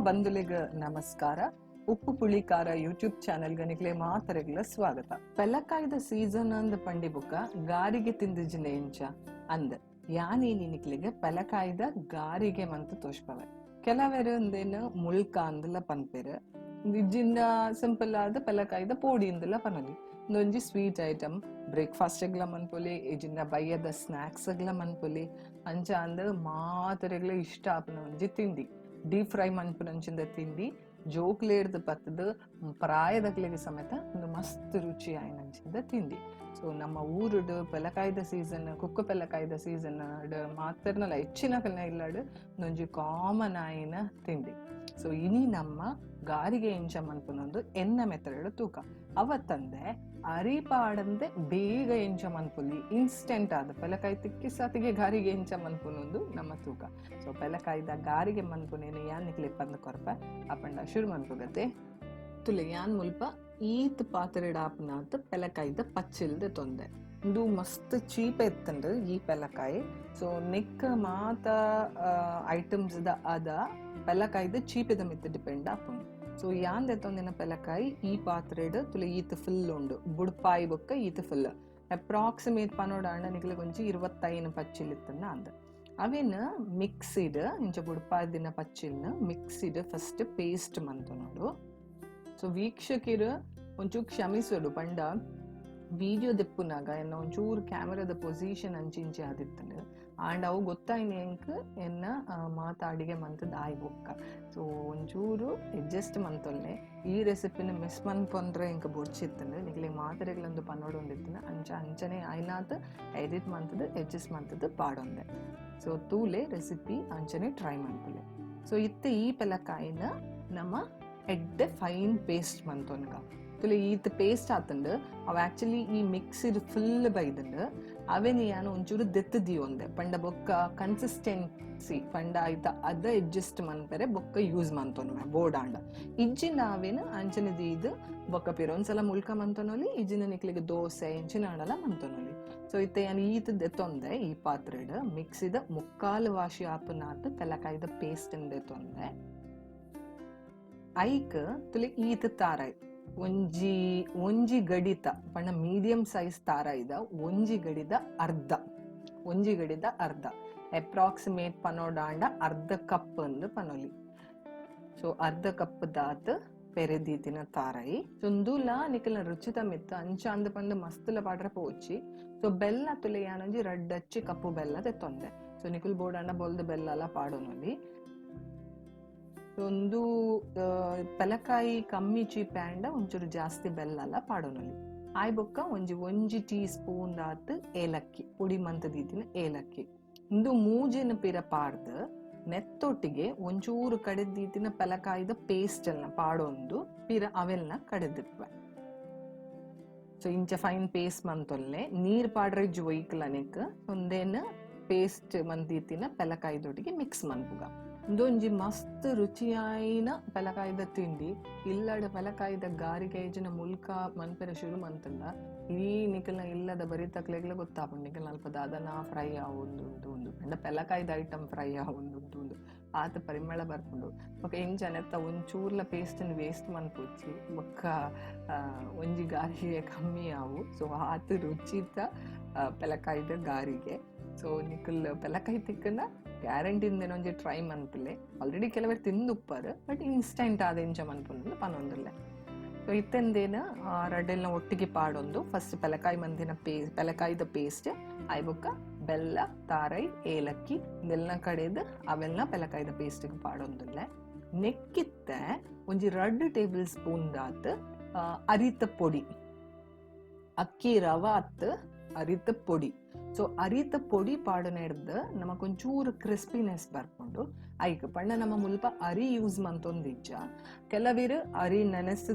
ಬಂಧುಲಿಗೆ ನಮಸ್ಕಾರ. ಉಪ್ಪು ಪುಳಿ ಖಾರ ಯೂಟ್ಯೂಬ್ ಚಾನೆಲ್ಗೆ ನಿಕ್ಲೆ ಮಾತರೆಗ್ಲ ಸ್ವಾಗತ. ಪೆಲಕಾಯ್ದ ಸೀಸನ್ ಅಂದ ಪಂಡಿ ಬುಕ್ಕ ಗಾರಿಗೆ ತಿಂದಿಜಿನ ಎಂಚ ಅಂದ ಯಾನೇನಿ ನಿಕ್ಲಿಗೆ ಪೆಲಕಾಯ್ದ ಗಾರಿಗೆ ಮಂತು ತೋಷ್ಪವೆ. ಕೆಲವೆರು ಒಂದೇನು ಮುಳ್ಕ ಅಂದಲ ಪನ್ಪೆರು ಇಜ್ಜಿಂದ ಸಿಂಪಲ್ ಆದ ಪೆಲಕಾಯ್ದ ಪೋಡಿ ಅಂದಲ ಪನಲಿ ಒಂಜಿ ಸ್ವೀಟ್ ಐಟಮ್ ಬ್ರೇಕ್ಫಾಸ್ಟ್ ಎಗ್ಲ ಮನ್ಪೊಲಿ ಇಜಿಂದ ಬಯ್ಯದ ಸ್ನಾಕ್ಸ್ ಎಗ್ಲ ಮನ್ಪೊಲಿ ಅಂಚ ಅಂದ ಮಾತರೆಗ್ಲ ಇಷ್ಟ ಆಪನ ಒಂಜಿ ತಿಂಡಿ. ಡೀಪ್ ಫ್ರೈ ಮನ್ಪುನಂಚಿಂದ ತಿಂಡಿ ಜೋಕ್ಲೇರ್ದ ಪತ್ತದ ಪ್ರಾಯದಕ್ಲೆಗೆ ಸಮೇತ ಒಂದು ಮಸ್ತ್ ರುಚಿ ಆಯ್ನಂಚಿಂದ ತಿಂಡಿ. ಸೊ ನಮ್ಮ ಊರುಡು ಪೆಲಕಾಯ್ದ ಸೀಸನ್ ಕುಕ್ಕ ಪೆಲಕಾಯ್ದ ಸೀಸನ್ ಮಾತರ್ನಲ್ಲ ಹೆಚ್ಚಿನ ಕಲ್ನ ಇಲ್ಲಾಡು ಒಂಜಿ ಕಾಮನ್ ಆಯ್ನ ತಿಂಡಿ. ಸೊ ಇನಿ ನಮ್ಮ ಗಾರಿಗೆ ಎಂಚ ಮನ್ಪುನೊಂದು ಎನ್ನ ಮೆತ್ತರಡು ತೂಕ ಅವತ್ತಂದೆ ಅರಿಪಾಡಂದೆ ಬೇಗ ಎಂಚ ಮನ್ಪುಲಿ ಇನ್ಸ್ಟೆಂಟ್ ಆದ ಪೆಲಕಾಯಿ ತಿಕ್ಕಿ ಸತಿಗೆ ಗಾರಿಗೆ ಎಂಚ ಮನ್ಪುನೊಂದು ನಮ್ಮ ತೂಕ. ಸೊ ಪೆಲಕಾಯ್ದ ಗಾರಿಗೆ ಮನ್ಪುನೇನು ಯಾನ್ ನಿಕ್ಲೆ ಪಂದ ಕೊರಪ ಅಪ್ಪಂಡ ಶುರು ಮನ್ಪುಗತ್ತೆ ತುಲೆ ಯಾನ್ ಮುಲ್ಪ ಈತ್ ಪಾತ್ರೆಡಾಪನಾತ್ ಪೆಲಕಾಯ್ದ ಪಚ್ಚಿಲ್ದೆ ತೊಂದೆ ಇದು ಮಸ್ತ್ ಚೀಪ್ ಎತ್ತಂಡು ಈ ಪೆಲಕಾಯಿ. ಸೊ ನೆಕ್ ಮಾತ ಐಟಮ್ಸ್ ಅದ ಪೆಲಕಾಯ್ದ ಚೀಪದ ಮಿತ್ತು ಡಿಪೆಂಡ್ ಆಪುಂಡು. ಸೊ ಯಾಂದೆ ತೊಂದಿನ ಪೆಲಕಾಯಿ ಈ ಪಾತ್ರೆಡ್ ತುಲೆ ಈತ್ ಫುಲ್ ಉಂಡು ಬುಡ್ಪಾಯಿ ಬೊಕ್ಕ ಈತ್ ಫುಲ್ ಅಪ್ರಾಕ್ಸಿಮೇಟ್ ಪನೋಡಾಂಡ ನಿಕ್ಲೆ ಕೊಂಚಿ 25 ಪಚ್ಚಿಲಿತ್ತನ್ನ ಅಂದ ಅವೇನ್ ಮಿಕ್ಸಿಡ್ ಇಂಚ ಬುಡ್ಪಾಯ್ದಿನ ಪಚ್ಚಿಲ್ನ ಮಿಕ್ಸಿಡ್ ಫಸ್ಟ್ ಪೇಸ್ಟ್ ಮಂತು ನೋಡು. ಸೊ ವೀಕ್ಷಕಿರು ಒಂಚೂರು ಕ್ಷಮಿಸೋಡು ಪಂಡ ವಿಡಿಯೋ ದೆಪ್ಪುನಾಗ ಎನ್ನ ಒಂಚೂರು ಕ್ಯಾಮರಾದ ಪೊಸಿಷನ್ ಅಂಚಿಂಚೆ ಆದಿತ್ತಂಡು ಆಂಡ್ ಅವು ಗೊತ್ತಾಯ್ನಿ ಎಂಕ್ ಎನ್ನ ಮಾತಾಡಿಗೆ ಮಂತದ ಆಯ್ ಬೊಕ್ಕ. ಸೊ ಒಂಚೂರು ಅಡ್ಜಸ್ಟ್ ಮಂತೊಲ್ಲೆ ಈ ರೆಸಿಪಿನ ಮಿಸ್ ಮನ್ಪೊಂಡ್ರೆ ಎಂಕ್ ಬೊಡ್ಚಿತ್ತಂಡು ನಿಕ್ಲೆ ಮಾತಾಡಿಗಳೊಂದು ಪನ್ನೋಡೊಂದಿತ್ತಿನ ಅಂಚನೆ ಆಯ್ನಾತ್ ಎಡಿಟ್ ಮಂತದ ಅಡ್ಜಸ್ಟ್ ಮಂತದ ಪಾಡೊಂದೆ. ಸೊ ತೂಲೆ ರೆಸಿಪಿ ಅಂಚನೆ ಟ್ರೈ ಮನ್ಪುಲೆ. ಸೊ ಇತ್ತೆ ಈ ಪೆಲಕಾಯಿನ ನಮ್ಮ ಎಡ್ಡೆ ಫೈನ್ ಪೇಸ್ಟ್ ಮಂತೊನ್ಗ ತುಲೆ ಈತ್ ಪೇಸ್ಟ್ ಆತಂಡು ಅವ ಆಕ್ಚುಲಿ ಈ ಮಿಕ್ಸಿಡ್ ಫುಲ್ ಬೈದಂಡು ಅವೇನು ಯಾನು ಒಂಚೂರು ದೆತ್ತದಿ ಒಂದೆ ಪಂಡ ಬೊಕ್ಕ ಕನ್ಸಿಸ್ಟೆನ್ಸಿ ಪಂಡ ಆಯ್ತ ಅದ ಅಡ್ಜಸ್ಟ್ ಮನ್ಪೆರೆ ಬೊಕ್ಕ ಯೂಸ್ ಮಂತೊನ್ವೆ ಬೋಡಾಂಡ ಇಜ್ಜಿನ ಅವೇನು ಅಂಚನಿದು ಇದು ಬೊಕ್ಕ ಪಿರ ಒಂದ್ಸಲ ಮುಳ್ಕ ಮಂತೊನೊಲಿ ಇಜ್ಜಿನ ನಿಕ್ಲಿಗೆ ದೋಸೆ ಇಂಚಿನ ಆಡಲ ಮಂತೊನೊಲಿ. ಸೊ ಇತ್ತೆ ಯಾನು ಈತ್ ದೆತ್ತೊಂದೆ ಈ ಪಾತ್ರೆಡ್ ಮಿಕ್ಸಿದ ಮುಕ್ಕಾಲು ವಾಶಿ ಆಪನಾತ್ ಪೆಲಕಾಯ್ದ ಪೇಸ್ಟ್ ದೆತ್ತೊಂದೆ ಐಕ್ ತುಲೆ ಈತ್ ತಾರಾಯ್ ಒಂಜಿ ಗಡಿತ ಪಂಡ ಮೀಡಿಯಂ ಸೈಜ್ ತಾರ ಇದ ಒಂಜಿ ಗಡಿದ ಅರ್ಧ ಅಪ್ರಾಕ್ಸಿಮೇಟ್ ಪನೋಡಾಂಡ ಅರ್ಧ ಕಪ್ ಅಂದು ಪನೊಲಿ. ಸೊ ಅರ್ಧ ಕಪ್ ದಾತ್ ಪೆರೆದೀತಿನ ತಾರಾಯಿ ಚೊಂದುಲ ನಿಕಲ್ನ ರುಚಿತ ಮಿತ್ತ ಅಂಚ ಅಂದ ಪಂಡ ಮಸ್ತುಲ ಪಾಡ್ರ ಪೋಚಿ. ಸೊ ಬೆಲ್ಲ ತುಲೆ ಯಾನೊಂಜಿ ರಡ್ಡಚ್ಚಿ ಕಪ್ಪು ಬೆಲ್ಲ ತೆತ್ತೊಂದೆ. ಸೊ ನಿಕುಲ್ ಬೋಡಾಂಡ ಬೊಲ್ದ ಬೆಲ್ಲ ಎಲ್ಲ ಪಾಡೋನೊಲಿ ಒಂದು ಪೆಲಕಾಯಿ ಕಮ್ಮಿ ಚೀಪ್ ಆ್ಯಂಡ ಒಂಚೂರು ಜಾಸ್ತಿ ಬೆಲ್ಲ ಎಲ್ಲ ಪಾಡೋನೊಲಿ ಆಯ್ ಬೊಕ್ಕ ಒಂಜಿ ಟೀ ಸ್ಪೂನ್ ದಾತ್ ಏಲಕ್ಕಿ ಪುಡಿ ಮಂತದೀತಿನ ಏಲಕ್ಕಿ ಇಂದು ಮೂಜಿನ ಪಿರ ಪಾಡ್ದು ನೆತ್ತೊಟ್ಟಿಗೆ ಒಂಚೂರು ಕಡೆದೀತಿನ ಪೆಲಕಾಯ್ದ ಪೇಸ್ಟ್ ಎಲ್ಲ ಪಾಡೊಂದು ಪಿರ ಅವೆಲ್ಲ ಕಡೆದಿಪ್ವೆ. ಸೊ ಇಂಚ ಫೈನ್ ಪೇಸ್ಟ್ ಮಂತೊಲ್ಲೆ ನೀರ್ ಪಾಡ್ರೆ ಜೊಯ್ಕ್ಲನೆಕ್ ಒಂದೇನು ಪೇಸ್ಟ್ ಮಂದೀತಿನ ಪೆಲಕಾಯ್ದೊಟ್ಟಿಗೆ ಮಿಕ್ಸ್ ಮನ್ಪುಗ ಇಂದೊಂಜಿ ಮಸ್ತ್ ರುಚಿಯಾಯಿನ ಪೆಲಕಾಯ್ದ ತಿಂಡಿ. ಇಲ್ಲಡ ಪೆಲಕಾಯ್ದ ಗಾರಿಗೆ ಐಜಿನ ಮುಲ್ಕ ಮನ್ಪೆರ ಶುರು ಮಂತಂಡ ಈ ನಿಕಲ್ನ ಇಲ್ಲದ ಬರೀ ತಕ್ಲೆಗ್ಲ ಗೊತ್ತಾಪುಂಡು ನಿಕಲ್ ಅಲ್ಪ ದಾದನ ಫ್ರೈ ಆವೊಂದು ಉಂಟು ಅಂಡ ಪೆಲಕಾಯ್ದ ಐಟಮ್ ಫ್ರೈ ಆವೊಂದು ಉಂಟು ಆತ ಪರಿಮಳ ಬರ್ಪುಂಡು ಬೊಕ್ಕ ಎಂಚನೆತ್ತ ಒಂಚೂರ್ಲ ಪೇಸ್ಟನ್ನು ವೇಸ್ಟ್ ಮನ್ಪುಚ್ಚಿ ಬೊಕ್ಕ ಒಂಜಿ ಗಾರಿಗೆ ಕಮ್ಮಿ ಆವು. ಸೊ ಆತ ರುಚಿತ ಪೆಲಕಾಯ್ದ ಗಾರಿಗೆ. ಸೊ ನಿಕಲ್ ಪೆಲಕಾಯಿ ತಿಕ್ಕನ ಗ್ಯಾರಂಟಿಂದ ಒಂಜಿ ಟ್ರೈ ಮನ್ಪುಲೆ ಆಲ್ರೆಡಿ ಕೆಲವರು ತಿಂದುಪ್ಪರು ಬಟ್ ಇನ್ಸ್ಟೆಂಟ್ ಆದ ಎಂಚ ಮನ್ಪುಂಡು ಪನೊಂದುಲ್ಲೆ. ಸೊ ಇತ್ತೆಂದೇನ ರಡ್ಡೆಲ್ನ ಒಟ್ಟಿಗೆ ಪಾಡೊಂದು ಫಸ್ಟ್ ಪೆಲಕಾಯಿ ಮಂದಿನ ಪೆಲಕಾಯ್ದ ಪೇಸ್ಟ್ ಆಯ್ ಬೊಕ್ಕ ಬೆಲ್ಲ ತಾರೈ ಏಲಕ್ಕಿ ಇದೆಲ್ಲ ಕಡೆದು ಅವೆಲ್ಲ ಪೆಲಕಾಯ್ದ ಪೇಸ್ಟಿಗೆ ಪಾಡೊಂದುಲ್ಲೆ. ನೆಕ್ಕಿತ್ತೆ ಒಂಜಿ 2 ಟೇಬಲ್ ಸ್ಪೂನ್ ದಾತ್ ಅರಿತ ಪೊಡಿ ಅಕ್ಕಿ ರವಾತ್ ಅರಿತ ಪೊಡಿ. ಸೊ ಅರಿತ ಪೊಡಿ ಪಾಡನ ಹಿಡ್ದು ನಮಗೊಂಚೂರು ಕ್ರಿಸ್ಪಿನೆಸ್ ಬರ್ಕೊಂಡು ಐಕ್ ಪಂಡ ನಮ್ಮ ಮುಲ್ಪ ಅರಿ ಯೂಸ್ ಮಂತೊಂದಿಜ್ಜ ಕೆಲವಿರು ಅರಿ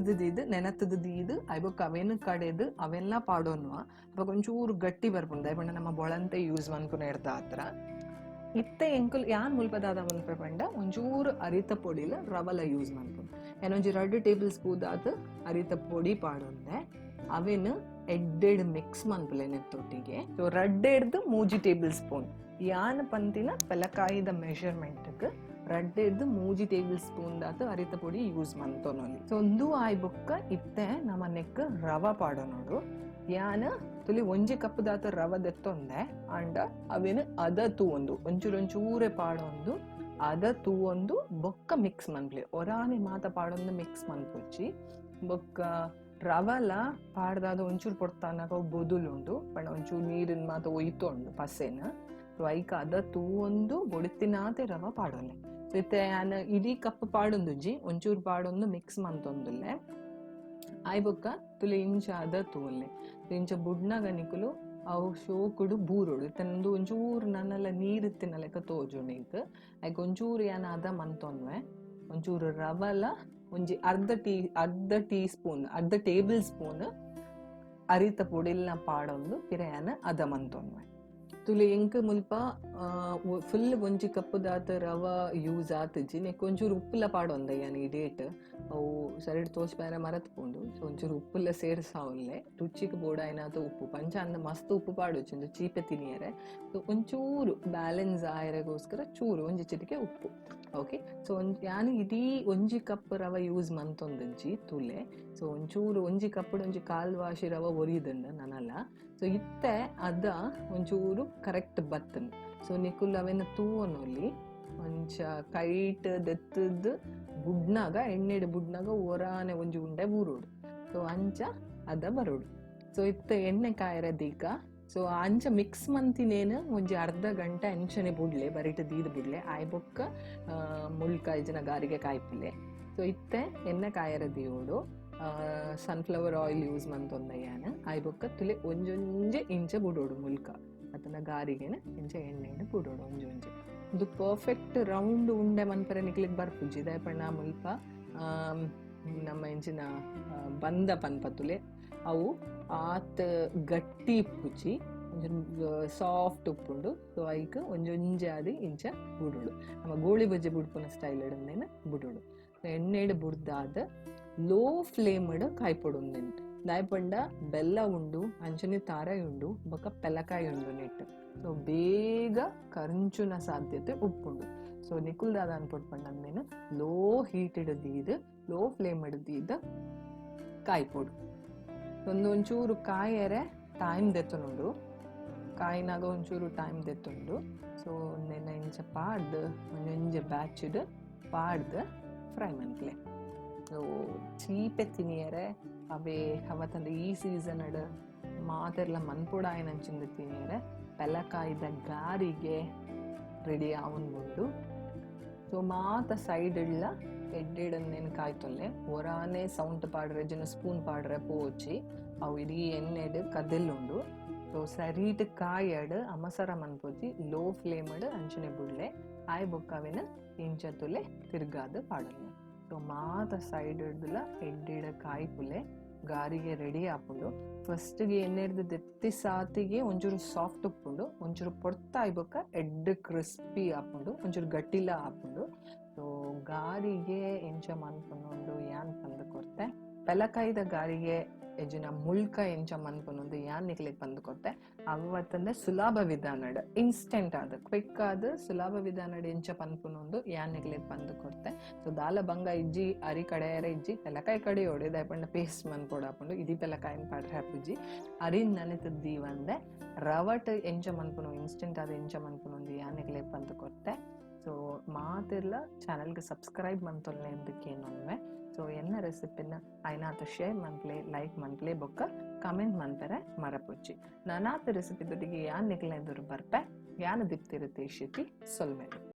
ನೆನತದ್ದು ಐಬೊಕ್ಕ ಅವೇನು ಕಡೆದು ಅವೆಲ್ಲ ಪಾಡೋನ್ವ ಅವಾಗ ಒಂಚೂರು ಗಟ್ಟಿ ಬರ್ಪುಂಡು ಪಂಡ ನಮ್ಮ ಬೊಳಂತೆ ಯೂಸ್ ಮನ್ಪುನ ಹಿಡ್ದ ಹತ್ರ ಇತ್ತೆ ಎಂಕುಲ್ ಯಾನ್ ಮುಲ್ಪದಾದ ಮನ್ಪೆ ಪಂಡ ಒಂಚೂರು ಅರಿತ ಪೊಡಿಲ ರವಲ ಯೂಸ್ ಮನ್ಪುಂಡು ಏನೊಂಜಿ 2 ಟೇಬಲ್ ಸ್ಪೂನ್ ದಾತ್ ಅರಿತ ಪೊಡಿ ಪಾಡೊಂದೆ ಅವೇನು ಎಡ್ಡೆಡ್ ಮಿಕ್ಸ್ ಮನ್ಪುಲೆ ನೆತ್ತೊಟ್ಟಿಗೆ. ಸೊ 2 ಮೂಜಿ ಟೇಬಲ್ ಸ್ಪೂನ್ ಯಾನ್ ಪಂತಿನ ಪೆಲಕಾಯಿದ ಮೆಷರ್ಮೆಂಟ್ಗೆ ರಡ್ಡೆಡ್ದು 3 ಟೇಬಲ್ ಸ್ಪೂನ್ ದಾತು ಅರಿತ ಪೊಡಿ ಯೂಸ್ ಮಂತೊನೊಲಿ. ಸೊ ಒಂದು ಆಯ್ ಬೊಕ್ಕ ಇತ್ತೆ ನಮ್ಮ ನೆಕ್ ರವ ಪಾಡೋನೋಡು. ಯಾನ್ ತುಲಿ 1 ಕಪ್ ದಾತ ರವ ದೆತ್ತೊಂದೆ ಅಂಡ ಅವೇನು ಅದ ತೂವೊಂದು ಒಂಚೂರೊಂಚೂರೆ ಪಾಡೊಂದು ಅದ ತೂವೊಂದು ಬೊಕ್ಕ ಮಿಕ್ಸ್ ಮನ್ಪ್ಲೆ ಒರಾನೆ ಮಾತ ಪಾಡೊಂದು ಮಿಕ್ಸ್ ಮನ್ಪುಚ್ಚಿ ಬೊಕ್ಕ ರವಲ ಪಾಡ್ದಾದ ಒಂಚೂರು ಪೊಡ್ತಾನಾಗ ಬೊದುಲುಂಡು ಪಂಡ ಒಂಚೂರು ನೀರಿನ ಮಾತ ಒಯ್ತೊಂಡು ಪಸೆನ. ಸೊ ಐಕ ಅದ ತೂವೊಂದು ಬೊಡಿತಿನಾತೆ ರವ ಪಾಡೊಲೆ. ಸೊ ಇತ್ತೆ ನಾನು ಇಡೀ ಕಪ್ ಪಾಡೊಂದುಜ್ಜಿ ಒಂಚೂರು ಪಾಡೊಂದು ಮಿಕ್ಸ್ ಮಂತೊಂದುಲ್ಲೆ ಆಯ್ ಬೊಕ್ಕ ತುಲಿ ಇಂಚ ಅದ ತೂವೊಲ್ಲೆ. ಇಂಚ ಬುಡ್ನಾಗ ನಿಕುಲು ಅವು ಶೋಕುಡು ಬೂರೋಡು ಇತ್ತಂದು ಒಂಚೂರು ನನ್ನೆಲ್ಲ ನೀರಿತ್ತಿನ ಲೆಕ್ಕ ತೋಜುಂಡು ಐಕ್ ಒಂಚೂರು ಯಾನ ಅದ ಮಂತೊನ್ವೆ ಒಂಚೂರು ರವಲ ಒಂಜಿ ಅರ್ಧ ಟೇಬಲ್ ಸ್ಪೂನ್ ಅರಿತ ಪೊಡಿಲ್ನ ಪಾಡೊಂದು ಪಿರೆಯಾನ ಅದ ಮಂತೊನ್ವೆ. ತುಲಿ ಎಂಕ್ ಮುಲ್ಪ ಫುಲ್ 1 ಕಪ್ ದಾತ ರವ ಯೂಸ್ ಆತಜ್ಜಿ ನೆಕ್ ಒಂಚೂರು ಉಪ್ಪುಲ ಪಾಡೊಂದಯ್ಯಾನ ಈ ಡೇಟ್ ಅವು ಸರಿಡ್ ತೋಚ್ಬೇರೆ ಮರತ್ಕೊಂಡು. ಸೊ ಒಂಚೂರು ಉಪ್ಪುಲ್ಲ ಸೇರ್ಸಾವಲ್ಲೆ ರುಚಿಗೆ ಬೋಡ ಏನಾತ ಉಪ್ಪು ಪಂಚ ಅಂದ ಮಸ್ತ್ ಉಪ್ಪು ಪಾಡೋಚು ಚೀಪೆ ತಿನಿಯರೆ. ಸೊ ಒಂಚೂರು ಬ್ಯಾಲೆನ್ಸ್ ಆಯರೆಗೋಸ್ಕರ ಚೂರು ಒಂಜಿ ಚಿಟಿಕೆ ಉಪ್ಪು. ಓಕೆ. ಸೊ ಯಾನು ಇಡೀ 1 ಕಪ್ ರವ ಯೂಸ್ ಮಂತೊಂದಜ್ಜಿ ತುಲೆ. ಸೊ ಒಂಚೂರು 1 ಕಪ್ ಒಂಜಿ ಕಾಲ್ ವಾಶಿ ರವ ಒರಿದಂಡ ನನಲ್ಲ. ಸೊ ಇತ್ತೆ ಅದ ಒಂಚೂರು ಕರೆಕ್ಟ್ ಬತ್ತನ್. ಸೊ ನಿಕುಲ್ ಅವೆನ ತೂವನೊಲಿ ಒಂಚ ಕೈಟ್ ದೆತ್ತದ ಬುಡ್ನಾಗ ಎಣ್ಣೆಡ್ ಬುಡ್ನಾಗ ಒರಾನೆ ಒಂಜಿ ಉಂಡೆ ಬೂರೋಡು. ಸೊ ಅಂಚ ಅದ ಬರೋಡು. ಸೊ ಇತ್ತೆ ಎಣ್ಣೆ ಕಾಯರದೀಕ ಸೊ ಅಂಚ ಮಿಕ್ಸ್ ಮಂತಿನೇನು ಒಂಜಿ ಅರ್ಧ ಗಂಟೆ ಅಂಚನೆ ಬುಡ್ಲೆ ಬರಿಟ್ ದೀದ್ ಬುಡ್ಲೆ ಆಯ್ ಬೊಕ್ಕ ಮುಳ್ಕಾಯಿ ಜನ ಗಾರಿಗೆ ಕಾಯ್ಪಿಲೆ. ಸೊ ಇತ್ತೆ ಎಣ್ಣೆ ಕಾಯರದಿಯೋಡು ಸನ್ಫ್ಲವರ್ ಆಯಿಲ್ ಯೂಸ್ ಮಂತೊಂದಯ್ಯಾನ ಆಯ್ ಬೊಕ್ಕ ತುಲೆ ಒಂಜೊಂಜೆ ಇಂಚ ಬುಡೋಡು ಮುಲ್ಕ ಅತನ ಗಾರಿಗೆನ ಇಂಚ ಎಣ್ಣೆನ ಬುಡೋಡು ಒಂಜೊಂಜೆ. ಇದು ಪರ್ಫೆಕ್ಟ್ ರೌಂಡ್ ಉಂಡೆ ಮನ್ಪರೆ ನಿಕ್ಲಿಗೆ ಬರ್ಪುಜಿ ದಯಪಣ್ಣ ಮುಲ್ಪ ನಮ್ಮ ಇಂಚಿನ ಬಂದ ಪನ್ಪತುಲೆ ಅವು ಆತ ಗಟ್ಟಿ ಇಪ್ಪುಚಿ ಸಾಫ್ಟ್ ಉಪ್ಪುಂಡು. ಸೊ ಐಕ್ ಒಂಜೊಂಜೆ ಆದಿ ಇಂಚ ಬುಡೋಡು ನಮ್ಮ ಗೋಳಿ ಬಜ್ಜಿ ಬುಡ್ಪುನ ಸ್ಟೈಲ್ ಇಡಂದೇನ ಬುಡೋಡು. ಎಣ್ಣೆಡ್ ಬುಡ್ದಾದ ಲೋ ಫ್ಲೇಮ್ಡ್ ಕಾಯ್ಪೊಡುಂದೆಂಟು ದಾಯಪಂಡ ಬೆಲ್ಲ ಉಂಡು ಅಂಚನೆ ತಾರಾಯಿ ಉಂಡು ಬೊಕ್ಕ ಪೆಲಕಾಯಿ ಉಂಡು ನೆಟ್. ಸೊ ಬೇಗ ಕರಂಚುನ ಸಾಧ್ಯತೆ ಉಪ್ಪುಂಡು. ಸೊ ನಿಕುಲ್ ದಾದ ಅನ್ಪೊಡ್ಪಂಡಂದೇನು ಲೋ ಹೀಟ್ ಇಡದೀದ್ ಲೋ ಫ್ಲೇಮ್ ಇಡದೀದ್ ಕಾಯ್ಪೊಡು. ಒಂಚೂರು ಕಾಯರೆ ಟೈಮ್ ದೆತ್ತುನುಂಡು ಕಾಯಿನಾಗ ಒಂಚೂರು ಟೈಮ್ ದೆತ್ತುಂಡು. ಸೊ ನೆನ್ನ ಇಂಚ ಪಾಡ್ದು ಒಂಜೊಂಜೆ ಬ್ಯಾಚ್ಡ್ ಪಾಡ್ದು ಫ್ರೈ ಮನ್ಕ್ಲೆ. ಸೊ ಚೀಪೆ ತಿನಿಯರೆ ಅವೇ ಅವತ್ತಂದು ಈ ಸೀಸನ್ ಮಾತೆಲ್ಲ ಮನ್ಪುಡ ಆಯ್ನಂಚಿಂದ ತಿನಿಯರೆ ಪೆಲಕಾಯ್ದ ಗಾರಿಗೆ ರೆಡಿ ಆವನ್ಬುಂಡು. ಸೊ ಮಾತ ಸೈಡ್ ಇಡ್ಲ ಎಡ್ಡೆಡನ್ನೇನು ಕಾಯ್ತೊಲ್ಲೆ ಒರಾನೆ ಸೌಂಡ್ ಪಾಡ್ರೆ ಜನ ಸ್ಪೂನ್ ಪಾಡ್ರೆ ಪೋಚಿ ಅವು ಇಡೀ ಎಣ್ಣೆಡ್ ಕದೆಲ್ಲುಂಡು. ಸೊ ಸರೀಟ್ ಕಾಯಡ್ ಅಮಸರ ಮನ್ಪೋಚಿ ಲೋ ಫ್ಲೇಮಡ್ ಅಂಚನೆ ಬುಡ್ಲೆ ಆಯ್ ಬೊಕ್ಕವೆನ ಇಂಚ ತುಲೆ ತಿರ್ಗಾದ ಪಾಡಲ್ಲ. ಸೊ ಮಾತ ಸೈಡ್ ಇಡ್ಲ ಎಡ್ಡೆಡ ಕಾಯ್ಪುಲೆ ಗಾರಿಗೆ ರೆಡಿ ಆಪುಂಡು. ಫಸ್ಟ್ಗೆ ಎಣ್ಣೆಡ್ದು ದೆತ್ತಿ ಸಾತಿಗೆ ಒಂಚೂರು ಸಾಫ್ಟ್ ಉಪ್ಪುಂಡು ಒಂಚೂರು ಪೊಡ್ತ ಆಯ್ಬೊಕ್ಕ ಎಡ್ಡ್ ಕ್ರಿಸ್ಪಿ ಆಪುಂಡು ಒಂಚೂರು ಗಟ್ಟಿಲ ಆಪುಂಡು. ಸೊ ಗಾರಿಗೆ ಎಂಚ ಮನ್ಪುನೊಂದು ಯಾನ್ ಪಂದ್ ಕೊರ್ತೆ ಪೆಲಕಾಯ್ದ ಗಾರಿಗೆ ಎಜಿನ ಮುಳ್ಕ ಎಂಚ ಮನ್ಪುನೊಂದು ಯಾನ್ ನಿಕ್ಲೆಗ್ ಪಂದ್ ಕೊರ್ತೆ ಅವತ್ತಂದೆ ಸುಲಭ ವಿಧಾನಡ್ ಇನ್ಸ್ಟೆಂಟ್ ಆದ ಕ್ವಿಕ್ ಆದ ಸುಲಭ ವಿಧಾನಡ್ ಎಂಚ ಪನ್ಪುನೊಂದು ಯಾನ್ ನಿಕ್ಲೆಗ್ ಪಂದ್ ಕೊರ್ತೆ. ಸೊ ದಾಲ ಬಂಗ ಇಜ್ಜಿ ಅರಿ ಕಡೆಯರ ಇಜ್ಜಿ ಪೆಲಕಾಯಿ ಕಡೆ ಹೊಡೆ ದಯಪಂಡ ಪೇಸ್ಟ್ ಮನ್ಪೊಡಾಪುಂಡು ಇದಿ ಪೆಲಕಾಯಿನ ಪಾಡ್ರೆ ಹಾಪುಜಿ ಅರಿನ್ ನೆನೆತದ್ದಿ ಒಂದೆ ರವಟ್ ಎಂಚ ಮನ್ಪುನು ಇನ್ಸ್ಟೆಂಟ್ ಆದ ಎಂಚ ಮನ್ಪುನೊಂದು ಯಾನ್ ನಿಕ್ಲೆಗ್ ಪಂದ್ ಕೊರ್ತೆ. ಸೊ ಮಾತೆಲ್ಲ ಚಾನಲ್ಗೆ ಸಬ್ಸ್ಕ್ರೈಬ್ ಮಂತೊಲ್ಲೆ ಎಂದಕ್ಕೇನೊನ್ವೆ. ಸೊ ಎನ್ನ ರೆಸಿಪಿನ ಐನಾತ ಶೇರ್ ಮನ್ಪ್ಲೆ ಲೈಕ್ ಮನ್ಪ್ಲೆ ಬೊಕ್ಕ ಕಮೆಂಟ್ ಮನ್ಪೆರೆ ಮರಪುಚ್ಚಿ. ನಾನಾತ ರೆಸಿಪಿ ದೊಟ್ಟಿಗೆ ಯಾನ್ ನಿಕ್ಲೆ ಎದುರು ಬರ್ಪೆ ಯಾನ್ ದಿಪ್ತಿರುತ್ತೆ ಶಿತಿ ಸೊಲ್ಮೆಡು.